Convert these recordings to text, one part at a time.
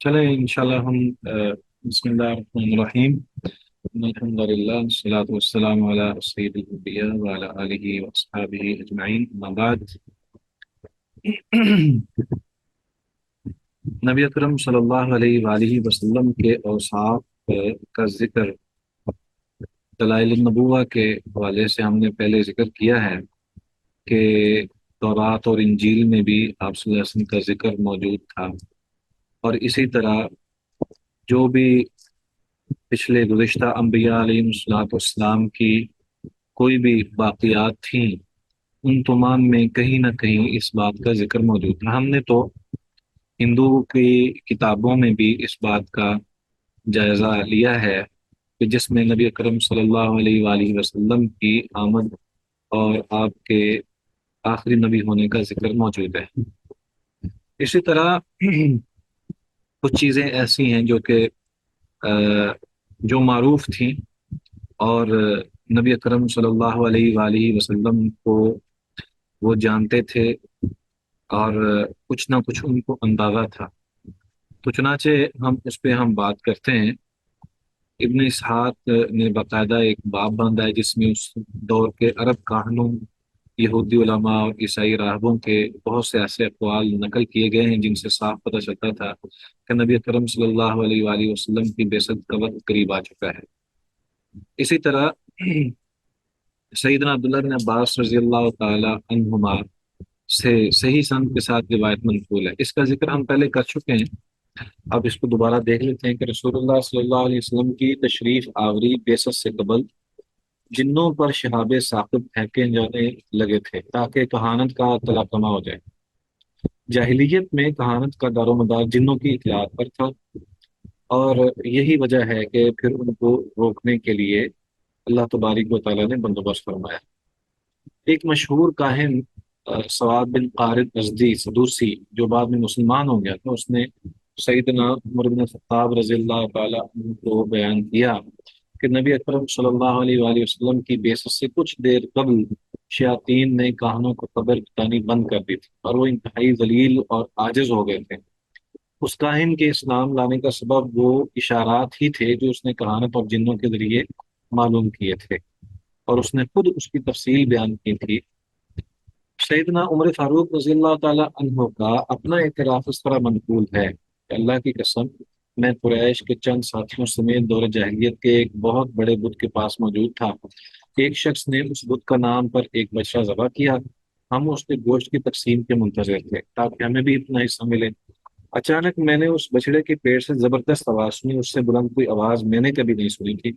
چلیں انشاءاللہ ہم بسم اللہ الرحمن الرحیم الحمد للہ والصلاة والسلام علی سید الانبیاء وعلی آلہ واصحابہ اجمعین اما بعد نبی اکرم صلی اللہ علیہ وآلہ وسلم کے اوصاف کا ذکر دلائل النبوہ کے حوالے سے ہم نے پہلے ذکر کیا ہے کہ تورات اور انجیل میں بھی آپ صلی اللہ علیہ وسلم کا ذکر موجود تھا، اور اسی طرح جو بھی پچھلے گزشتہ انبیاء علیہ الصلوۃ والسلام کی کوئی بھی باقیات تھیں، ان تمام میں کہیں نہ کہیں اس بات کا ذکر موجود ہے۔ ہم نے تو ہندو کی کتابوں میں بھی اس بات کا جائزہ لیا ہے کہ جس میں نبی اکرم صلی اللہ علیہ وآلہ وسلم کی آمد اور آپ کے آخری نبی ہونے کا ذکر موجود ہے۔ اسی طرح کچھ چیزیں ایسی ہیں جو کہ جو معروف تھیں اور نبی اکرم صلی اللہ علیہ وآلہ وسلم کو وہ جانتے تھے، اور کچھ نہ کچھ ان کو اندازہ تھا، تو چنانچہ اس پہ ہم بات کرتے ہیں۔ ابن اسحاق نے باقاعدہ ایک باب باندھا ہے جس میں اس دور کے عرب کاہنوں، یہودی علماء اور عیسائی راہبوں کے بہت سے ایسے اقوال نقل کیے گئے ہیں جن سے صاف پتہ چلتا تھا کہ نبی اکرم صلی اللہ علیہ وآلہ وسلم کی بعثت کا وقت قریب آ چکا ہے۔ اسی طرح سیدنا عبداللہ بن عباس رضی اللہ تعالی عنہما سے صحیح سند کے ساتھ روایت منقول ہے۔ اس کا ذکر ہم پہلے کر چکے ہیں، اب اس کو دوبارہ دیکھ لیتے ہیں کہ رسول اللہ صلی اللہ علیہ وسلم کی تشریف آوری بعثت سے قبل جنوں پر شہاب ثاقب پھینکے جانے لگے تھے تاکہ کہانت کا تلاقمہ ہو جائے۔ جاہلیت میں کہانت کا دار و مدار جنوں کی اطلاعات پر تھا، اور یہی وجہ ہے کہ پھر ان کو روکنے کے لیے اللہ تبارک و تعالیٰ نے بندوبست فرمایا۔ ایک مشہور کاہن سواد بن قارد ازدی سدوسی جو بعد میں مسلمان ہو گیا تھا، اس نے سیدنا عمر بن خطاب رضی اللہ تعالیٰ عنہ کو بیان کیا کہ نبی اکرم صلی اللہ علیہ وآلہ وسلم کی بعثت سے کچھ دیر قبل شیاطین نے کاہنوں کو خبر بتانی بند کر دی تھی اور وہ انتہائی ذلیل اور عاجز ہو گئے تھے۔ اس کاہن کے اسلام لانے کا سبب وہ اشارات ہی تھے جو اس نے کہانت اور جنوں کے ذریعے معلوم کیے تھے، اور اس نے خود اس کی تفصیل بیان کی تھی۔ سیدنا عمر فاروق رضی اللہ تعالیٰ عنہ کا اپنا اعتراف اس طرح منقول ہے کہ اللہ کی قسم، میں قریش کے چند ساتھیوں سمیت دور جاہلیت کے ایک بہت بڑے بت کے پاس موجود تھا۔ ایک شخص نے اس بت کا نام پر ایک بچہ ذبح کیا۔ ہم اس کے گوشت کی تقسیم کے منتظر تھے تاکہ ہمیں بھی اتنا حصہ ملے۔ اچانک میں نے اس بچڑے کے پیٹ سے زبردست آواز سنی، اس سے بلند کوئی آواز میں نے کبھی نہیں سنی تھی۔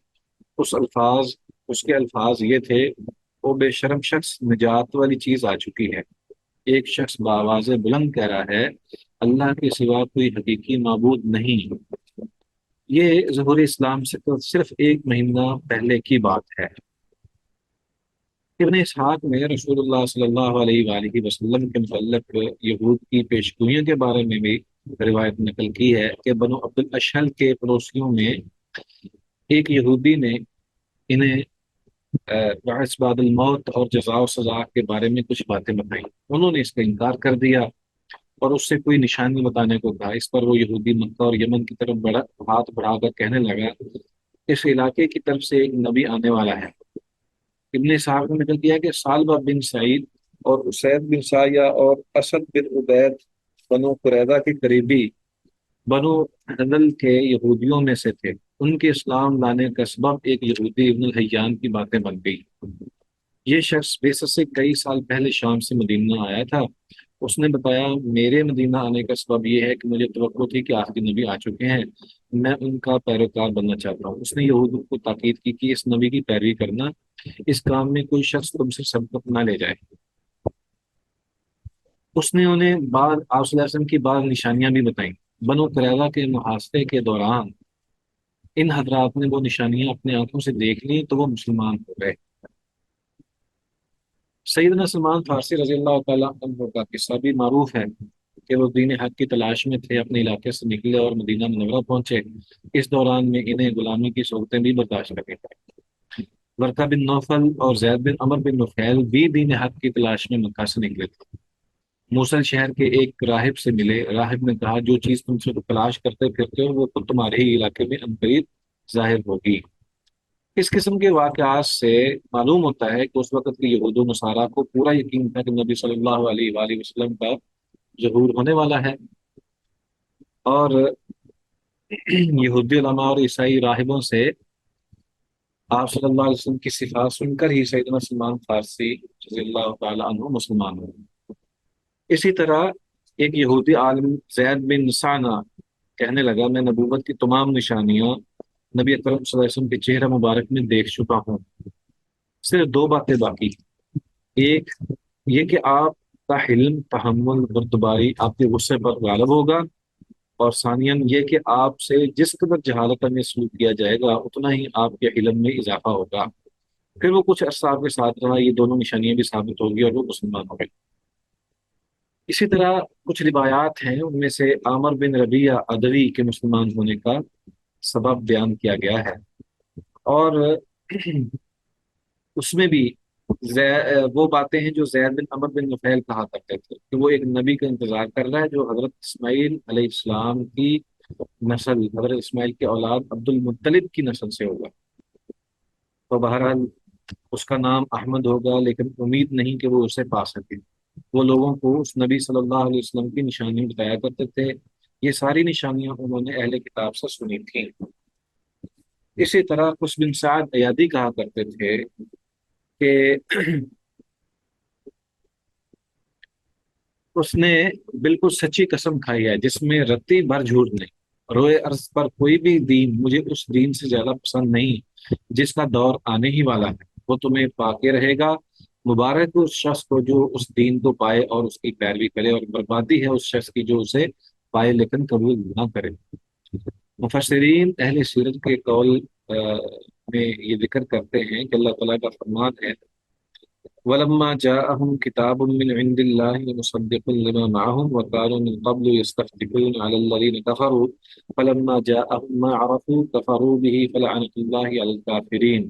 اس کے الفاظ یہ تھے: وہ بے شرم شخص، نجات والی چیز آ چکی ہے۔ ایک شخص بآواز بلند کہہ رہا ہے: اللہ کے سوا کوئی حقیقی معبود نہیں۔ یہ ظہور اسلام سے تو صرف ایک مہینہ پہلے کی بات ہے۔ ابن اسحاق میں رسول اللہ صلی اللہ علیہ وآلہ وسلم کے متعلق یہود کی پیشگوئیوں کے بارے میں بھی روایت نقل کی ہے کہ بنو عبد الاشہل کے پڑوسیوں میں ایک یہودی نے انہیں بعث بعد الموت اور جزا و سزا کے بارے میں کچھ باتیں بتائیں۔ انہوں نے اس کا انکار کر دیا اور اس سے کوئی نشانی بتانے کو کہا۔ اس پر وہ یہودی مکہ اور یمن کی طرف ہاتھ بڑھا کر کہنے لگا: اس علاقے کی طرف سے ایک نبی آنے والا ہے۔ ابن صاحب نے نقل کیا کہ سالبہ بن سعید اور اسید بن سایہ اور اسد بن عبید بنو قریظہ کے قریبی بنو حنظل کے یہودیوں میں سے تھے۔ ان کے اسلام لانے کا سبب ایک یہودی ابن الحیان کی باتیں بن گئی۔ یہ شخص بعثت سے کئی سال پہلے شام سے مدینہ آیا تھا۔ اس نے بتایا: میرے مدینہ آنے کا سبب یہ ہے کہ مجھے توقع تھی کہ آخری نبی آ چکے ہیں، میں ان کا پیروکار بننا چاہتا ہوں۔ اس نے یہود کو تاکید کی کہ اس نبی کی پیروی کرنا، اس کام میں کوئی شخص تم سے سبقت نہ لے جائے۔ اس نے انہیں آپ صلی اللہ علیہ وسلم کی بعض نشانیاں بھی بتائیں۔ بنو قریظہ کے محاصرے کے دوران ان حضرات نے وہ نشانیاں اپنے آنکھوں سے دیکھ لی تو وہ مسلمان ہو گئے۔ سیدنا سلمان فارسی رضی اللہ تعالیٰ عنہ کا قصہ بھی معروف ہے کہ وہ دین حق کی تلاش میں تھے، اپنے علاقے سے نکلے اور مدینہ منورہ پہنچے۔ اس دوران میں انہیں غلامی کی صورتیں بھی برداشت کرنی پڑیں۔ ورقہ بن نوفل اور زید بن عمر بن نفیل بھی دین حق کی تلاش میں مکہ سے نکلے تھے۔ موصل شہر کے ایک راہب سے ملے۔ راہب نے کہا جو چیز تم سے تلاش کرتے پھرتے ہو وہ تو تمہارے ہی علاقے میں عنقریب ظاہر ہوگی۔ اس قسم کے واقعات سے معلوم ہوتا ہے کہ اس وقت کے یہود و نصارہ کو پورا یقین تھا کہ نبی صلی اللہ علیہ وآلہ وسلم کا ظہور ہونے والا ہے، اور یہودی علماء اور عیسائی راہبوں سے آپ صلی اللہ علیہ وسلم کی صفات سن کر ہی سیدنا سلمان فارسی رضی اللہ تعالی عنہ مسلمان ہوئے۔ اسی طرح ایک یہودی عالم زید بن سعنا کہنے لگا میں نبوت کی تمام نشانیاں نبی اکرم صلی اللہ علیہ وسلم کے چہرہ مبارک میں دیکھ چکا ہوں، صرف دو باتیں باقی ہیں۔ ایک یہ کہ آپ کا حلم، تحمل، بردباری آپ کے غصے پر غالب ہوگا، اور ثانیاً یہ کہ آپ سے جس قدر جہالت میں سلوک کیا جائے گا اتنا ہی آپ کے علم میں اضافہ ہوگا۔ پھر وہ کچھ عرصہ آپ کے ساتھ رہا، یہ دونوں نشانیاں بھی ثابت ہوگی اور وہ مسلمان ہو گئے۔ اسی طرح کچھ روایات ہیں، ان میں سے عامر بن ربیعہ ادوی کے مسلمان ہونے کا سبب بیان کیا گیا ہے، اور اس میں بھی وہ باتیں ہیں جو زید بن عمر بن نفیل کہا کرتے تھے کہ وہ ایک نبی کا انتظار کر رہا ہے جو حضرت اسماعیل علیہ السلام کی نسل، حضرت اسماعیل کے اولاد عبد المطلب کی نسل سے ہوگا۔ تو بہرحال اس کا نام احمد ہوگا، لیکن امید نہیں کہ وہ اسے پا سکے۔ وہ لوگوں کو اس نبی صلی اللہ علیہ وسلم کی نشانی بتایا کرتے تھے، یہ ساری نشانیاں انہوں نے اہل کتاب سے سنی تھیں۔ اسی طرح قس بن سعد ایادی کہا کرتے تھے کہ اس نے بالکل سچی قسم کھائی ہے جس میں رتی بھر جھوٹ نہیں، روئے ارض پر کوئی بھی دین مجھے اس دین سے زیادہ پسند نہیں جس کا دور آنے ہی والا ہے، وہ تمہیں پاکے رہے گا۔ مبارک اس شخص کو جو اس دین کو پائے اور اس کی پیروی کرے، اور بربادی ہے اس شخص کی جو اسے پائے لیکن قبول نہ کرے۔ مفسرین اہل سیرت کے قول میں یہ ذکر کرتے ہیں کہ اللہ تعالیٰ کا فرمان ہے وَلَمَّا جَاءَهُمْ كِتَابٌ مِّنْ عِندِ اللَّهِ مُصَدِّقٌ لِّمَا مَعَهُمْ وَكَانُوا مِن قَبْلُ يَسْتَفْتِحُونَ عَلَى الَّذِينَ كَفَرُوا فَلَمَّا جَاءَهُم مَّا عَرَفُوا كَفَرُوا بِهِ فَلَعْنَةُ اللَّهِ عَلَى الْكَافِرِينَ۔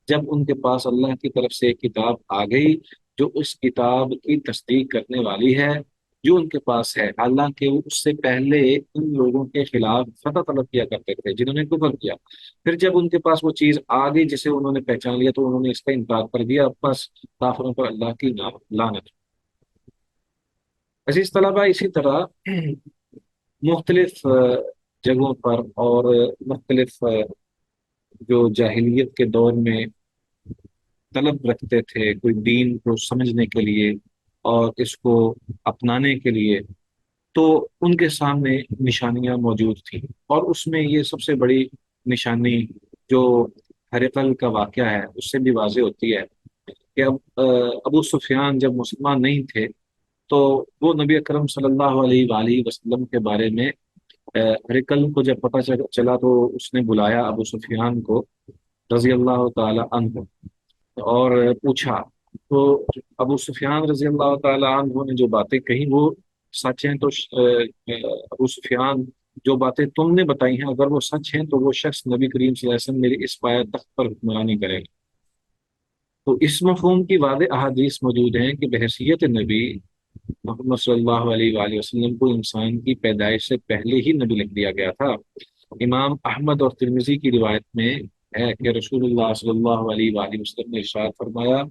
جب ان کے پاس اللہ کی طرف سے ایک کتاب آ گئی جو اس کتاب کی تصدیق کرنے والی ہے جو ان کے پاس ہے، حالانکہ وہ اس سے پہلے ان لوگوں کے خلاف فتح طلب کیا کرتے تھے جنہوں نے کفر کیا، پھر جب ان کے پاس وہ چیز آ گئی جسے انہوں نے پہچان لیا تو انہوں نے اس کا انکار کر دیا، بس کافروں پر اللہ کی لعنت۔ عزیز طلبہ، اسی طرح مختلف جگہوں پر اور مختلف جو جاہلیت کے دور میں طلب رکھتے تھے کوئی دین کو سمجھنے کے لیے اور اس کو اپنانے کے لیے، تو ان کے سامنے نشانیاں موجود تھیں، اور اس میں یہ سب سے بڑی نشانی جو ہرقل کا واقعہ ہے اس سے بھی واضح ہوتی ہے کہ ابو سفیان جب مسلمان نہیں تھے تو وہ نبی اکرم صلی اللہ علیہ وآلہ وسلم کے بارے میں ہرقل کو جب پتہ چلا تو اس نے بلایا ابو سفیان کو رضی اللہ تعالی عنہ اور پوچھا، تو ابو سفیان رضی اللہ تعالی عنہ نے جو باتیں کہی وہ سچ ہیں، تو ابو سفیان جو باتیں تم نے بتائی ہیں اگر وہ سچ ہیں تو وہ شخص نبی کریم صلی اللہ علیہ وسلم میری اس پایہ تخت پر حکمرانی کرے گا۔ تو اس مفہوم کی واضح احادیث موجود ہیں کہ بحیثیت نبی محمد صلی اللہ علیہ وآلہ وسلم کو انسان کی پیدائش سے پہلے ہی نبی لکھ دیا گیا تھا۔ امام احمد اور ترمذی کی روایت میں ہے کہ رسول اللہ صلی اللہ علیہ وآلہ وسلم نے ارشاد فرمایا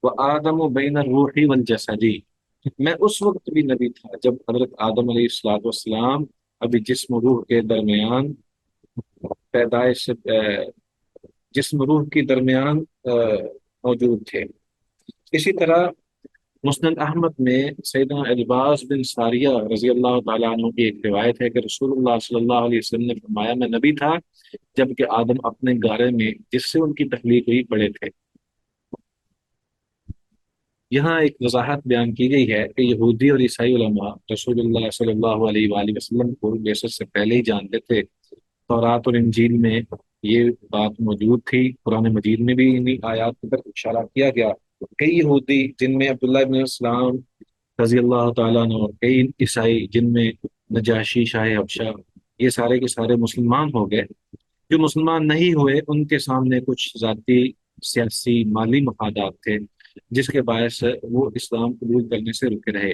وَآدَمُ بَيْنَ الرُّوحِ وَالْجَسَدِ، میں اس وقت بھی نبی تھا جب حضرت آدم علیہ السلام ابھی جسم و روح کے درمیان پیدائش جسم روح کے درمیان موجود تھے۔ اسی طرح مسند احمد میں سیدنا عباس بن ساریہ رضی اللہ تعالیٰ عنہ کی ایک روایت ہے کہ رسول اللہ صلی اللہ علیہ وسلم نے فرمایا میں نبی تھا جبکہ آدم اپنے گارے میں جس سے ان کی تخلیق ہوئی پڑے تھے۔ یہاں ایک وضاحت بیان کی گئی ہے کہ یہودی اور عیسائی علماء رسول اللہ صلی اللہ علیہ وآلہ وسلم کو بعثت سے پہلے ہی جانتے تھے، تورات اور انجیل میں یہ بات موجود تھی، قرآن مجید میں بھی انہی آیات پر اشارہ کیا گیا۔ کئی یہودی جن میں عبداللہ ابن السلام رضی اللہ تعالیٰ عنہ، اور کئی عیسائی جن میں نجاشی شاہ حبشہ، یہ سارے کے سارے مسلمان ہو گئے۔ جو مسلمان نہیں ہوئے ان کے سامنے کچھ ذاتی، سیاسی، مالی مفادات تھے جس کے باعث وہ اسلام قبول کرنے سے رکے رہے۔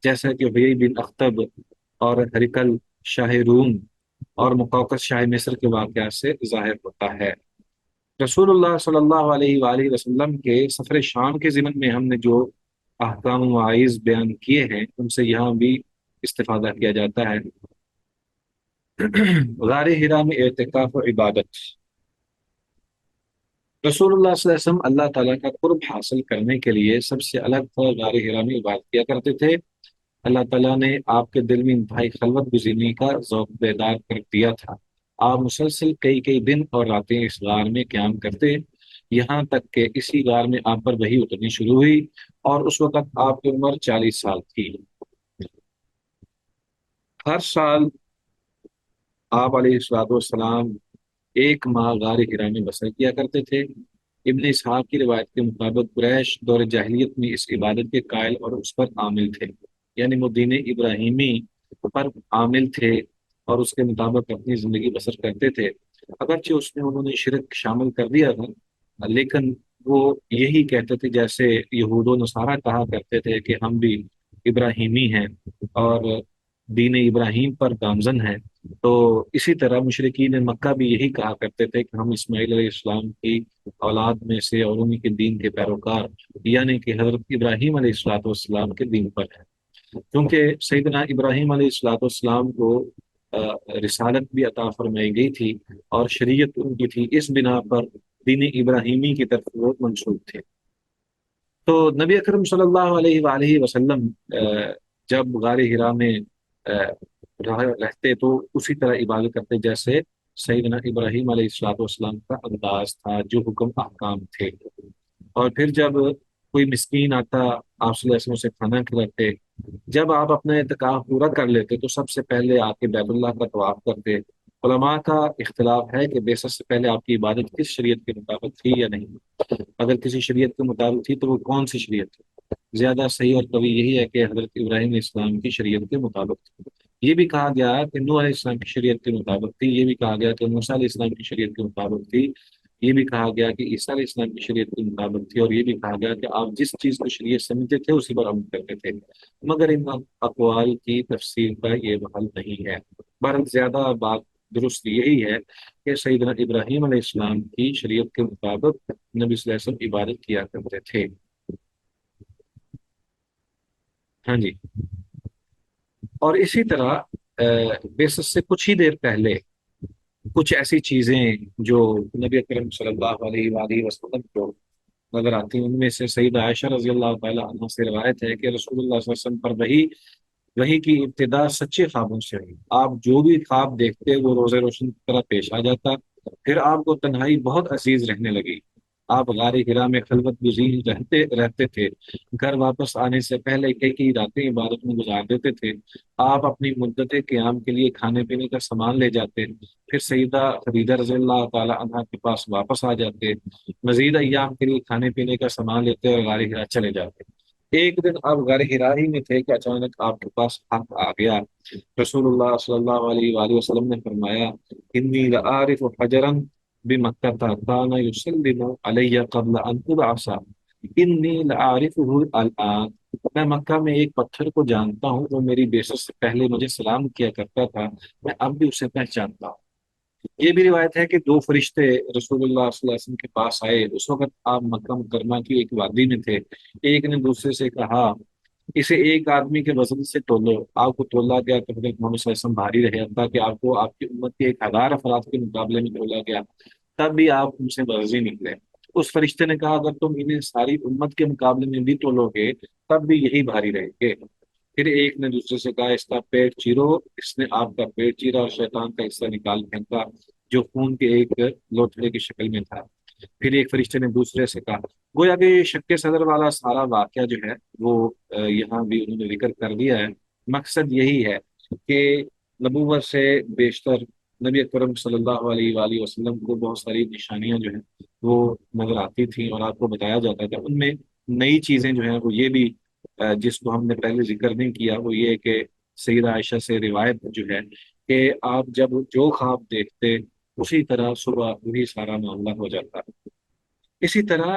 جیسا کہ حیی بن اخطب اور ہرکل شاہ روم اور مقوقس شاہ مصر کے واقعات سے ظاہر ہوتا ہے۔ رسول اللہ صلی اللہ علیہ وآلہ وسلم کے سفر شام کے ضمن میں ہم نے جو احکام و مواعظ بیان کیے ہیں ان سے یہاں بھی استفادہ کیا جاتا ہے۔ غار حرا میں اعتکاف و عبادت۔ رسول اللہ صلی اللہ علیہ وسلم اللہ تعالیٰ کا قرب حاصل کرنے کے لیے سب سے الگ غار حرا میں عبادت کیا کرتے تھے۔ اللہ تعالیٰ نے آپ کے دل میں انتہائی خلوت گزینی کا ذوق بیدار کر دیا تھا۔ آپ مسلسل کئی کئی دن اور راتیں اس غار میں قیام کرتے، یہاں تک کہ اسی غار میں آپ پر وحی اترنی شروع ہوئی اور اس وقت آپ کی عمر 40 سال تھی۔ ہر سال آپ علیہ الصلوۃ والسلام ایک ماہ غار حرا میں بسر کیا کرتے تھے۔ ابن اسحاق کی روایت کے مطابق قریش دور جاہلیت میں اس عبادت کے قائل اور اس پر عامل تھے، یعنی وہ دین ابراہیمی پر عامل تھے اور اس کے مطابق اپنی زندگی بسر کرتے تھے۔ اگرچہ اس میں انہوں نے شرک شامل کر دیا تھا، لیکن وہ یہی کہتے تھے جیسے یہود و نصارہ کہا کرتے تھے کہ ہم بھی ابراہیمی ہیں اور دین ابراہیم پر گامزن ہیں، تو اسی طرح مشرکین مکہ بھی یہی کہا کرتے تھے کہ ہم اسماعیل علیہ السلام کی اولاد میں سے اور انہی کے دین کے پیروکار، یعنی کہ حضرت ابراہیم علیہ الصلوۃ والسلام کے دین پر ہیں۔ کیونکہ سیدنا ابراہیم علیہ الصلوۃ والسلام کو رسالت بھی عطا فرمائی گئی تھی اور شریعت ان کی تھی، اس بنا پر دین ابراہیمی کی طرف وہ منسوب تھے۔ تو نبی اکرم صلی اللہ علیہ وآلہ وسلم جب غار حرا میں رہتے تو اسی طرح عبادت کرتے جیسے سیدنا ابراہیم علیہ الصلوۃ والسلام کا انداز تھا، جو حکم احکام تھے۔ اور پھر جب کوئی مسکین آتا آپ صلی اللہ علیہ وسلم سے کھانا کھلاتے۔ جب آپ اپنا اعتکاف پورا کر لیتے تو سب سے پہلے آپ کے بیت اللہ کا طواف کرتے۔ علماء کا اختلاف ہے کہ بیسط سے پہلے آپ کی عبادت کس شریعت کے مطابق تھی یا نہیں۔ اگر کسی شریعت کے مطابق تھی تو وہ کون سی شریعت تھی؟ زیادہ صحیح اور قوی یہی ہے کہ حضرت ابراہیم علیہ السلام کی شریعت کے مطابق تھی۔ یہ بھی کہا گیا کہ نوح علیہ السلام کی شریعت کے مطابق تھی، یہ بھی کہا گیا کہ موسیٰ علیہ السلام کی شریعت کے مطابق تھی، یہ بھی کہا گیا کہ عیسیٰ علیہ السلام کی شریعت کے مطابق تھی، اور یہ بھی کہا گیا کہ آپ جس چیز کو شریعت سمجھتے تھے اسی پر عمل کرتے تھے، مگر ان اقوال کی تفسیر کا یہ محل نہیں ہے۔ بہرحال زیادہ بات درست یہی ہے کہ سیدنا ابراہیم علیہ السلام کی شریعت کے مطابق نبی صلی اللہ علیہ وسلم عبادت کیا کرتے تھے۔ ہاں جی۔ اور اسی طرح بیسس سے کچھ ہی دیر پہلے کچھ ایسی چیزیں جو نبی اکرم صلی اللہ علیہ وآلہ وسلم کو نظر آتی ہیں، ان میں سے سیدہ عائشہ رضی اللہ تعالی عنہ سے روایت ہے کہ رسول اللہ صلی اللہ علیہ وسلم پر وحی کی ابتدا سچے خوابوں سے ہوئی۔ آپ جو بھی خواب دیکھتے وہ روز روشن کی طرح پیش آ جاتا۔ پھر آپ کو تنہائی بہت عزیز رہنے لگی۔ آپ غار حرا میں خلوت گزین رہتے تھے۔ گھر واپس آنے سے پہلے کئی راتیں عبادت میں گزار دیتے تھے۔ آپ اپنی مدت قیام کے لیے کھانے پینے کا سامان لے جاتے، پھر سیدہ خدیجہ رضی اللہ تعالی عنہا کے پاس واپس آ جاتے، مزید ایام کے لیے کھانے پینے کا سامان لیتے اور غار حرا چلے جاتے۔ ایک دن آپ غار حرا ہی میں تھے کہ اچانک آپ کے پاس حق آ گیا۔ رسول اللہ صلی اللہ علیہ وآلہ وسلم نے فرمایا، انی لعارف حجرا بمکہ کان یسلم علی قبل ان ابعث، انی لعارفہ الان، میں مکہ میں ایک پتھر کو جانتا ہوں جو میری بعثت سے پہلے مجھے سلام کیا کرتا تھا، میں اب بھی اسے پہچانتا ہوں۔ یہ بھی روایت ہے کہ دو فرشتے رسول اللہ صلی اللہ علیہ وسلم کے پاس آئے۔ اس وقت آپ مکہ مکرمہ کی ایک وادی میں تھے۔ ایک نے دوسرے سے کہا، اسے ایک آدمی کے وزن سے تولو۔ آپ کو تولا گیا تو حضرت محمد صلی اللہ علیہ وسلم بھاری رہے، حتیٰ کہ آپ کو آپ کی امت کے 1000 افراد کے مقابلے میں تولا گیا، تب بھی آپ ان سے برزی نکلے۔ اس فرشتے نے کہا، اگر تم انہیں ساری امت کے مقابلے میں بھی تولو گے تب بھی یہی بھاری رہیں گے۔ پھر ایک نے دوسرے سے کہا، اس کا پیٹ چیرو۔ اس نے آپ کا پیٹ چیرا اور شیطان کا حصہ نکال پھینکا جو خون کے ایک لوتھڑے کی شکل میں تھا۔ پھر ایک فرشتے نے دوسرے سے کہا، گویا کہ یہ شک صدر والا سارا واقعہ جو ہے وہ یہاں بھی انہوں نے ذکر کر دیا ہے۔ مقصد یہی ہے کہ نبوت سے بیشتر نبی اکرم صلی اللہ علیہ وآلہ وسلم کو بہت ساری نشانیاں جو ہیں وہ نظر آتی تھیں اور آپ کو بتایا جاتا تھا۔ ان میں نئی چیزیں جو ہیں وہ یہ بھی جس کو ہم نے پہلے ذکر نہیں کیا، وہ یہ کہ سیدہ عائشہ سے روایت جو ہے کہ آپ جب جو خواب دیکھتے اسی طرح صبح وہی سارا معاملہ ہو جاتا۔ اسی طرح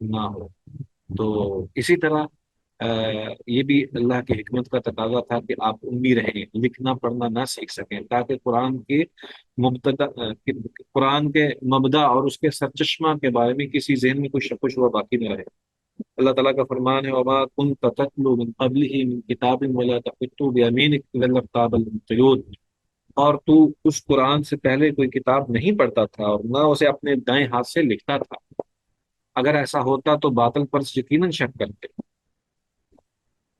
نہ ہو۔ تو اسی طرح یہ بھی اللہ کی حکمت کا تقاضا تھا کہ آپ امی رہیں، لکھنا پڑھنا نہ سیکھ سکیں، تاکہ قرآن کی مبتدا قرآن کے مبدا اور اس کے سرچشمہ کے بارے میں کسی ذہن میں کوئی شک و شبہ باقی نہ رہے۔ اللہ تعالیٰ کا فرمان ہے وما كنت تتلو من قبله من کتاب ولا تخطو بيمينك اذا لارتاب المبطلون، اور تو اس قرآن سے پہلے کوئی کتاب نہیں پڑھتا تھا اور نہ اسے اپنے دائیں ہاتھ سے لکھتا تھا، اگر ایسا ہوتا تو باطل پر یقیناً شک کرتے۔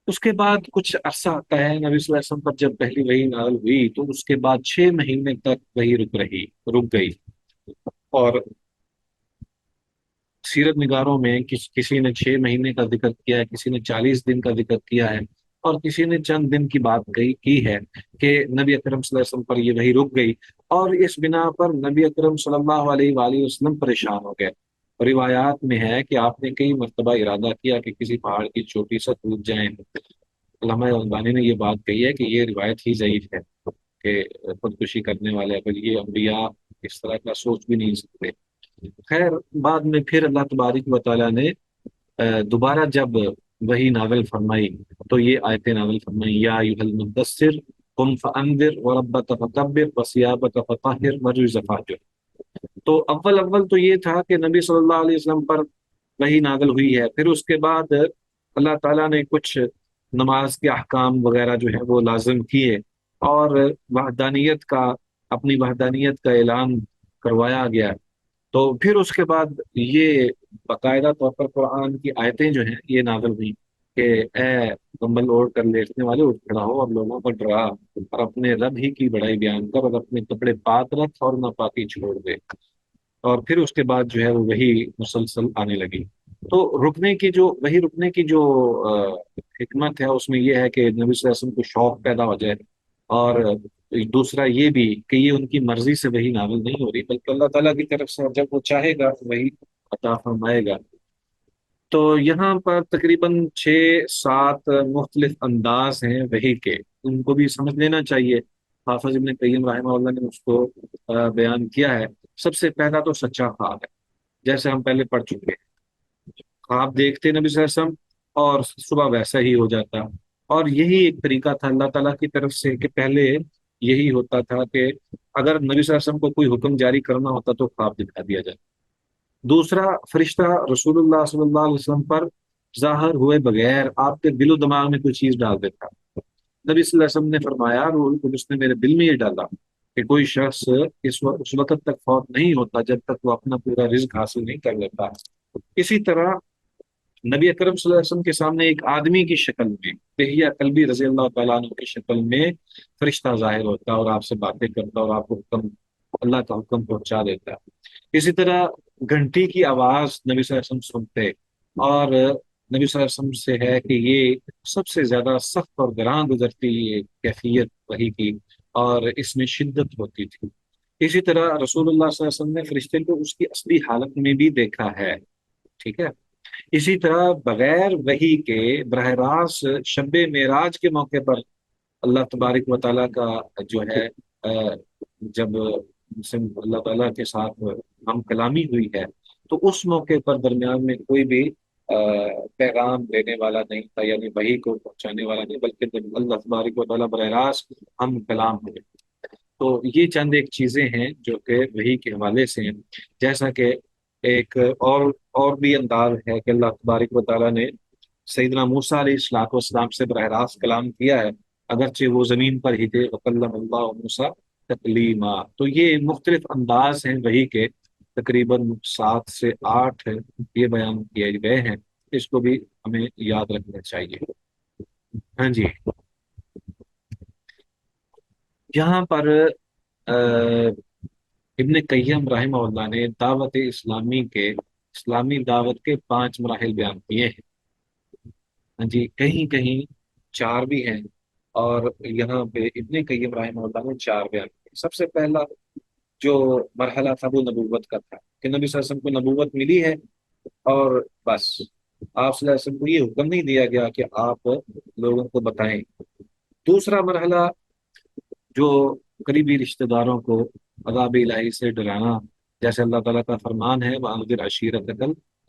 اس کے بعد کچھ عرصہ آتا ہے نبی صلی اللہ علیہ وسلم پر جب پہلی وحی نازل ہوئی تو اس کے بعد 6 مہینے تک وحی رک گئی۔ اور سیرت نگاروں میں کسی نے 6 مہینے کا ذکر کیا ہے، کسی نے 40 دن کا ذکر کیا ہے، اور کسی نے چند دن کی بات کی ہے کہ نبی اکرم صلی اللہ علیہ وسلم پر یہ وحی رک گئی، اور اس بنا پر نبی اکرم صلی اللہ علیہ وآلہ وسلم پریشان ہو گئے۔ روایات میں ہے کہ آپ نے کئی مرتبہ ارادہ کیا کہ کسی پہاڑ کی چوٹی سے کود جائیں۔ علامہ البانی نے یہ بات کہی ہے کہ یہ روایت ہی ضعیف ہے کہ خودکشی کرنے والے، اگر یہ انبیاء اس طرح کا سوچ بھی نہیں سکتے۔ خیر، بعد میں پھر اللہ تبارک و تعالیٰ نے دوبارہ جب وہی نازل فرمائی تو یہ آیتیں نازل فرمائی، یا ایھا المدثر قم فانذر وربک فکبر وثیابک فطہر والرجز فاہجر۔ تو اول تو یہ تھا کہ نبی صلی اللہ علیہ وسلم پر وہی نازل ہوئی ہے، پھر اس کے بعد اللہ تعالیٰ نے کچھ نماز کے احکام وغیرہ جو ہے وہ لازم کیے، اور وحدانیت کا اپنی وحدانیت کا اعلان کروایا گیا۔ تو پھر اس کے بعد یہ باقاعدہ طور پر قرآن کی آیتیں جو ہیں یہ نازل ہوئی کہ اے کمبل اوڑھ کر لیٹنے والے اٹھ کھڑا ہو اور لوگوں کو ڈرا، اور اپنے رب ہی کی بڑائی بیان کر، اور اپنے کپڑے پاک رکھ اور ناپاکی چھوڑ دے۔ اور پھر اس کے بعد جو ہے وہ وہی مسلسل آنے لگی۔ تو رکنے کی جو حکمت ہے اس میں یہ ہے کہ نبی صلی اللہ علیہ وسلم کو شوق پیدا ہو جائے، اور دوسرا یہ بھی کہ یہ ان کی مرضی سے وہی نازل نہیں ہو رہی، بلکہ اللہ تعالیٰ کی طرف سے جب وہ چاہے گا وہی عطا فرمائے گا۔ تو یہاں پر تقریباً 6 7 مختلف انداز ہیں وحی کے، ان کو بھی سمجھ لینا چاہیے۔ حافظ ابن قیم رحمہ اللہ نے اس کو بیان کیا ہے۔ سب سے پہلا تو سچا خواب ہے، جیسے ہم پہلے پڑھ چکے ہیں، خواب دیکھتے نبی صلی اللہ علیہ وسلم اور صبح ویسا ہی ہو جاتا، اور یہی ایک طریقہ تھا اللہ تعالیٰ کی طرف سے کہ پہلے یہی ہوتا تھا کہ اگر نبی صلی اللہ علیہ وسلم کو کوئی حکم جاری کرنا ہوتا تو خواب دکھا دیا جائے۔ دوسرا، فرشتہ رسول اللہ صلی اللہ علیہ وسلم پر ظاہر ہوئے بغیر آپ کے دل و دماغ میں کوئی چیز ڈال دیتا۔ نبی صلی اللہ علیہ وسلم نے فرمایا روح القدس نے میرے دل میں یہ ڈالا کہ کوئی شخص اس وقت تک فوت نہیں ہوتا جب تک وہ اپنا پورا رزق حاصل نہیں کر لیتا۔ اسی طرح نبی اکرم صلی اللہ علیہ وسلم کے سامنے ایک آدمی کی شکل میں، دہیہ کلبی رضی اللہ تعالیٰ عنہ کی شکل میں فرشتہ ظاہر ہوتا اور آپ سے باتیں کرتا اور آپ کو اللہ کا حکم پہنچا دیتا ہے۔ اسی طرح گھنٹی کی آواز نبی صلی اللہ علیہ وسلم سنتے، اور نبی صلی اللہ علیہ وسلم سے ہے کہ یہ سب سے زیادہ سخت اور گراں گزرتی یہ کیفیت وحی کی، اور اس میں شدت ہوتی تھی۔ اسی طرح رسول اللہ صلی اللہ علیہ وسلم نے فرشتے کو اس کی اصلی حالت میں بھی دیکھا ہے، ٹھیک ہے۔ اسی طرح بغیر وحی کے براہ راست شب معراج کے موقع پر اللہ تبارک و تعالیٰ کا جو ہے جب اللہ تعالیٰ کے ساتھ ہم کلامی ہوئی ہے تو اس موقع پر درمیان میں کوئی بھی پیغام دینے والا نہیں تھا، یعنی وحی کو پہنچانے والا نہیں، بلکہ جب اللہ تبارک و تعالیٰ براہ راست ہم کلام ہوئے۔ تو یہ چند ایک چیزیں ہیں جو کہ وحی کے حوالے سے ہیں۔ جیسا کہ ایک اور بھی انداز ہے کہ اللہ تبارک و تعالیٰ نے سیدنا موسیٰ علیہ الصلوۃ والسلام سے براہ راست کلام کیا ہے، اگرچہ وہ زمین پر ہی تھے، وَكَلَّمَ اللَّهُ مُوسَىٰ تَكْلِيمًا۔ تو یہ مختلف انداز ہیں وحی کے، تقریباً 7 سے 8 یہ بیان کیے گئے ہیں، اس کو بھی ہمیں یاد رکھنا چاہیے۔ ہاں جی، یہاں پر ابن قیم رحمہ اللہ نے دعوت اسلامی دعوت کے 5 مراحل بیان کیے ہیں۔ ہاں جی، کہیں کہیں 4 بھی ہیں، اور یہاں پہ ابن قیم رحمہ اللہ نے 4 بیان کیے۔ سب سے پہلا جو مرحلہ تھا وہ نبوت کا تھا کہ نبی صلی اللہ علیہ وسلم کو نبوت ملی ہے، اور بس آپ صلی اللہ علیہ وسلم کو یہ حکم نہیں دیا گیا کہ آپ لوگوں کو بتائیں۔ دوسرا مرحلہ جو قریبی رشتہ داروں کو عذاب الہی سے ڈرانا، جیسے اللہ تعالیٰ کا فرمان ہے وَأَنذِرْ عَشِيرَتَكَ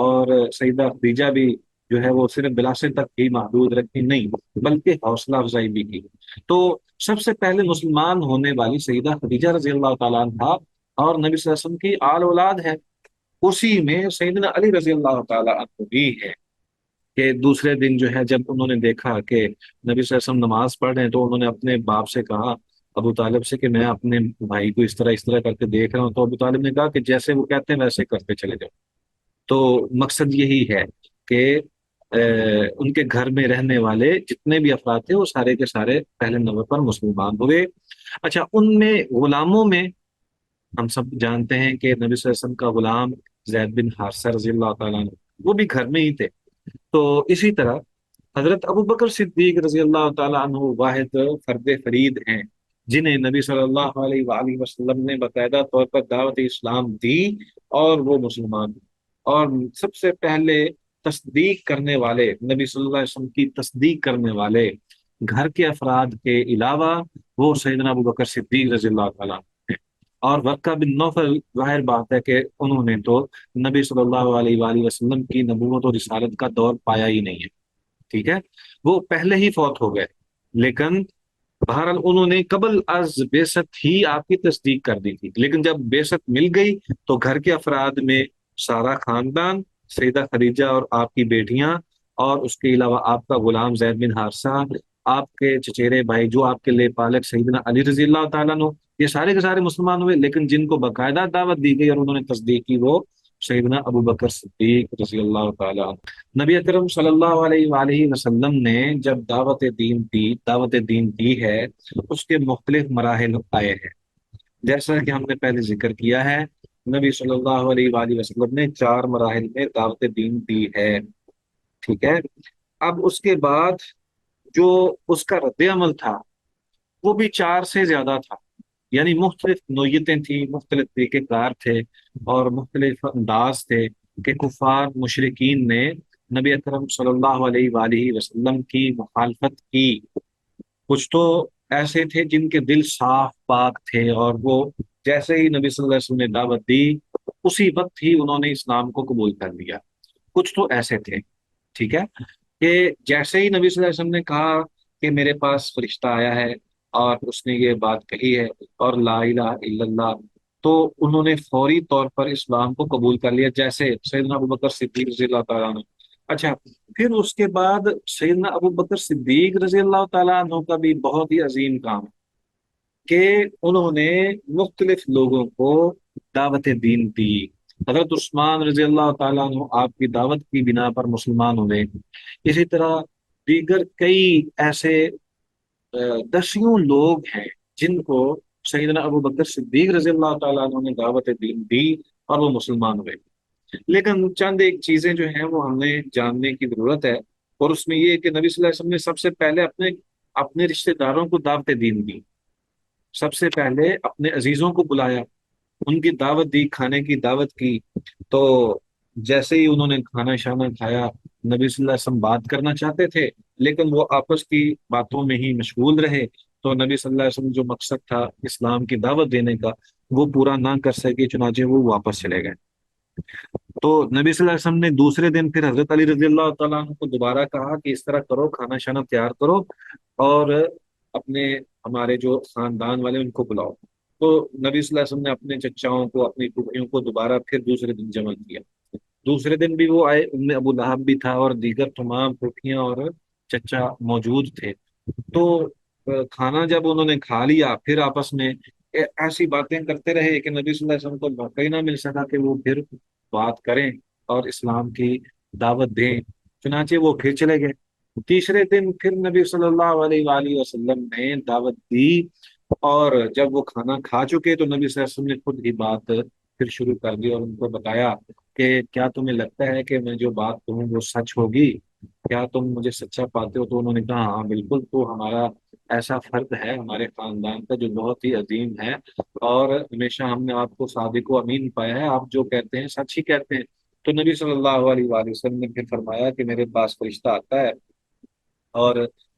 اور سیدہ خدیجہ بھی جو ہے وہ صرف دلاسے تک ہی محدود رکھی نہیں، بلکہ حوصلہ افزائی بھی کی۔ تو سب سے پہلے مسلمان ہونے والی سیدہ خدیجہ رضی اللہ تعالیٰ عنہا اور نبی صلی اللہ علیہ وسلم کی آل اولاد ہے، اسی میں سیدنا علی رضی اللہ تعالیٰ عنہ بھی ہے۔ کہ دوسرے دن جو ہے جب انہوں نے دیکھا کہ نبی صلی اللہ علیہ وسلم نماز پڑھ رہے ہیں، تو انہوں نے اپنے باپ سے کہا، ابو طالب سے، کہ میں اپنے بھائی کو اس طرح کر کے دیکھ رہا ہوں۔ تو ابو طالب نے کہا کہ جیسے وہ کہتے ہیں ویسے کرتے چلے جاؤ۔ تو مقصد یہی ہے کہ ان کے گھر میں رہنے والے جتنے بھی افراد تھے وہ سارے کے سارے پہلے نمبر پر مسلمان ہوئے۔ اچھا، ان میں غلاموں میں ہم سب جانتے ہیں کہ نبی صلی اللہ علیہ وسلم کا غلام زید بن حارثہ رضی اللہ تعالیٰ عنہ، وہ بھی گھر میں ہی تھے۔ تو اسی طرح حضرت ابو بکر صدیق رضی اللہ تعالیٰ عنہ واحد فرد فرید ہیں جنہیں نبی صلی اللہ علیہ وآلہ وسلم نے باقاعدہ طور پر دعوت اسلام دی، اور وہ مسلمان ہوئے۔ اور سب سے پہلے تصدیق کرنے والے، نبی صلی اللہ علیہ وسلم کی تصدیق کرنے والے گھر کے افراد کے علاوہ وہ سیدنا ابو بکر صدیق رضی اللہ تعالیٰ عنہ ہیں۔ اور ورقہ بن نوفل، ظاہر بات ہے کہ انہوں نے تو نبی صلی اللہ علیہ وآلہ وسلم کی نبوت اور رسالت کا دور پایا ہی نہیں ہے، ٹھیک ہے، وہ پہلے ہی فوت ہو گئے۔ لیکن بہرحال انہوں نے قبل از بعثت ہی آپ کی تصدیق کر دی تھی، لیکن جب بعثت مل گئی تو گھر کے افراد میں سارا خاندان، سیدہ خدیجہ اور آپ کی بیٹیاں، اور اس کے علاوہ آپ کا غلام زید بن حارثہ، آپ کے چچیرے بھائی جو آپ کے لے پالک سیدنا علی رضی اللہ تعالیٰ عنہ، یہ سارے کے سارے مسلمان ہوئے۔ لیکن جن کو باقاعدہ دعوت دی گئی اور انہوں نے تصدیق کی، وہ سیدنا ابو بکر صدیق رضی اللہ تعالیٰ عنہ۔ نبی اکرم صلی اللہ علیہ وآلہ وسلم نے جب دعوت دین دی ہے، اس کے مختلف مراحل آئے ہیں، جیسا کہ ہم نے پہلے ذکر کیا ہے۔ نبی صلی اللہ علیہ وآلہ وسلم نے 4 مراحل میں دعوت دین دی ہے، ٹھیک ہے۔ اب اس کے بعد جو اس کا رد عمل تھا وہ بھی 4 سے زیادہ تھا، یعنی مختلف نوعیتیں تھیں، مختلف طریقہ کار تھے، اور مختلف انداز تھے کہ کفار مشرکین نے نبی اکرم صلی اللہ علیہ وآلہ وسلم کی مخالفت کی۔ کچھ تو ایسے تھے جن کے دل صاف پاک تھے، اور وہ جیسے ہی نبی صلی اللہ علیہ وسلم نے دعوت دی، اسی وقت ہی انہوں نے اسلام کو قبول کر لیا۔ کچھ تو ایسے تھے، ٹھیک ہے، کہ جیسے ہی نبی صلی اللہ علیہ وسلم نے کہا کہ میرے پاس فرشتہ آیا ہے اور اس نے یہ بات کہی ہے اور لا الہ الا اللہ، تو انہوں نے فوری طور پر اسلام کو قبول کر لیا، جیسے سیدنا ابو بکر صدیق رضی اللہ تعالیٰ عنہ۔ اچھا، پھر اس کے بعد سیدنا ابو بکر صدیق رضی اللہ تعالیٰ عنہ کا بھی بہت ہی عظیم کام ہے کہ انہوں نے مختلف لوگوں کو دعوت دین دی۔ حضرت عثمان رضی اللہ تعالیٰ عنہ آپ کی دعوت کی بنا پر مسلمان ہوئے۔ اسی طرح دیگر کئی ایسے دسیوں لوگ ہیں جن کو سیدنا ابو بکر صدیق رضی اللہ تعالیٰ عنہ نے دعوت دین دی اور وہ مسلمان ہوئے۔ لیکن چند ایک چیزیں جو ہیں وہ ہمیں جاننے کی ضرورت ہے، اور اس میں یہ ہے کہ نبی صلی اللہ علیہ وسلم نے سب سے پہلے اپنے رشتہ داروں کو دعوت دین دی، سب سے پہلے اپنے عزیزوں کو بلایا، ان کی دعوت دی، کھانے کی دعوت کی۔ تو جیسے ہی انہوں نے کھانا شانا کھایا، نبی صلی اللہ علیہ وسلم بات کرنا چاہتے تھے لیکن وہ آپس کی باتوں میں ہی مشغول رہے، تو نبی صلی اللہ علیہ وسلم جو مقصد تھا اسلام کی دعوت دینے کا وہ پورا نہ کر سکے، چنانچہ وہ واپس چلے گئے۔ تو نبی صلی اللہ علیہ وسلم نے دوسرے دن پھر حضرت علی رضی اللہ تعالیٰ عنہ کو دوبارہ کہا کہ اس طرح کرو، کھانا شانا تیار کرو اور اپنے ہمارے جو خاندان والے ان کو بلاؤ۔ تو نبی صلی اللہ علیہ وسلم نے اپنے چچاؤں کو، اپنی پھوپھیوں کو دوبارہ پھر دوسرے دن جمع کیا۔ دوسرے دن بھی وہ آئے، ان میں ابو لہب بھی تھا اور دیگر تمام پھوپھیاں اور چچا موجود تھے۔ تو کھانا جب انہوں نے کھا لیا، پھر آپس میں ایسی باتیں کرتے رہے کہ نبی صلی اللہ علیہ وسلم کو موقع ہی نہ مل سکا کہ وہ پھر بات کریں اور اسلام کی دعوت دیں، چنانچہ وہ پھر چلے گئے۔ تیسرے دن پھر نبی صلی اللہ علیہ وآلہ وسلم نے دعوت دی، اور جب وہ کھانا کھا چکے تو نبی صلی اللہ علیہ وسلم نے خود ہی بات پھر شروع کر دی اور ان کو بتایا کہ کیا تمہیں لگتا ہے کہ میں جو بات کہوں وہ سچ ہوگی؟ کیا تم مجھے سچا پاتے ہو؟ تو انہوں نے کہا ہاں بالکل، تو ہمارا ایسا فرد ہے ہمارے خاندان کا جو بہت ہی عظیم ہے، اور ہمیشہ ہم نے آپ کو صادق و امین پایا ہے، آپ جو کہتے ہیں سچ ہی کہتے ہیں۔ تو نبی صلی اللہ علیہ وآلہ وسلم نے پھر فرمایا کہ میرے پاس فرشتہ آتا ہے اور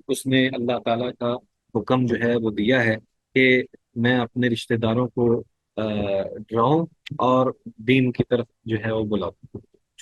اس نے اللہ تعالیٰ کا حکم جو ہے وہ دیا ہے کہ میں اپنے رشتہ داروں کو ڈراؤں اور دین کی طرف جو ہے وہ بلاؤں۔